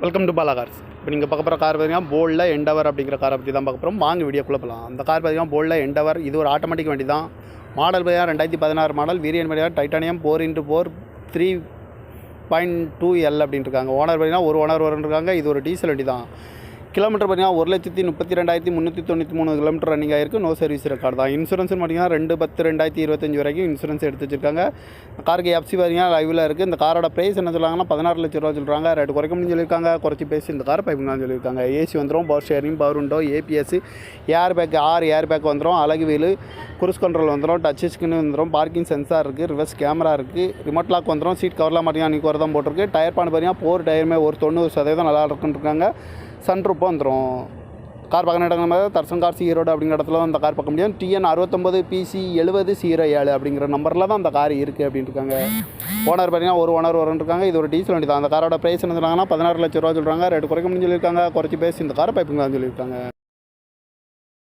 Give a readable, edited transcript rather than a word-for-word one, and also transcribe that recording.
Welcome to Bala cars. இப்போ நீங்கள் பார்க்க போகிற கார் பார்த்தீங்கன்னா போல்டில் எண்டவர் அப்படிங்கிற காரை பற்றி தான் பார்க்க போகிறோம். வாங்க வீடியோக்குள்ளே போகலாம். அந்த கார் பார்த்தீங்கன்னா போல்டில் எண்டவர். இது ஒரு ஆட்டோமேட்டிக் வண்டி தான். மாடல் பார்த்தீங்கன்னா 2016 மாடல். வேரியன்ட் பார்த்தீங்கன்னா டைட்டானியம் 4x4 3.2L அப்படின்ட்டு இருக்காங்க. ஓனர் பார்த்தீங்கன்னா ஒரு ஓனர் இருக்காங்க. இது ஒரு டீசல் வண்டி தான். கிலோமீட்டர் பார்த்தீங்கன்னா 1,32,393 கிலோமீட்டர் ரன்னிங் ஆகிருக்கு. நோ சர்வீஸ் ரெக்கார்டு தான். இன்சூரன்ஸ் பார்த்தீங்கன்னா 2/10/2025 வரைக்கும் இன்சூரன்ஸ் எடுத்து வச்சிருக்காங்க. காருக்கு எஃப்சி பார்த்தீங்கன்னா லைவில் இருக்குது. இந்த காரோட ப்ரைஸ் என்ன சொல்கிறாங்கன்னா 16 லட்ச ரூபா சொல்கிறாங்க. ரேட்டு குறைக்க முடியும்னு சொல்லியிருக்காங்க. குறைச்சி பேசி இந்த கார் பைப்புங்கன்னு சொல்லியிருக்காங்க. ஏசி வந்துடும், power sharing, power window, ABS, air bag 6 air bag வந்துடும், அழகு வீலு, குரூஸ் கண்ட்ரோல் வந்துடும், டச் ஸ்க்ரீன் வந்துடும், பார்க்கிங் சென்சார் இருக்குது, ரிவர்ஸ் கேமரா இருக்குது, ரிமோட் லாக் வந்துடும், சீட் கவர்லாம் பார்த்தீங்கன்னா நீக்கு தான் போட்டிருக்கு. டயர் பாண்டு பார்த்தீங்கன்னா 4 டயருமே ஒரு 90% நல்லா இருக்குன்னு இருக்காங்க. சன்ரூஃப் வந்துடும். கார் பார்க்க இடங்கள் தர்சன் கார்ஸ் ஈரோடு அப்படிங்கிற இடத்துல தான் அந்த கார் பார்க்க முடியும். TN 69PC7007 அப்படிங்கிற நம்பரில் தான் அந்த கார் இருக்குது அப்படின்ட்டு இருக்காங்க. ஓனர் பார்த்தீங்கன்னா ஒரு ஓனர் இருக்காங்க. இது ஒரு டீசல் வண்டி தான். அந்த காரோட ப்ரைஸ் என்ன சொல்கிறாங்கன்னா 16 லட்ச ரூபா சொல்கிறாங்க. ரேட்டு குறைக்க முடியும்னு சொல்லியிருக்காங்க. குறைச்சி பேசி இந்த காரை பைப்புங்களான்னு சொல்லியிருக்காங்க.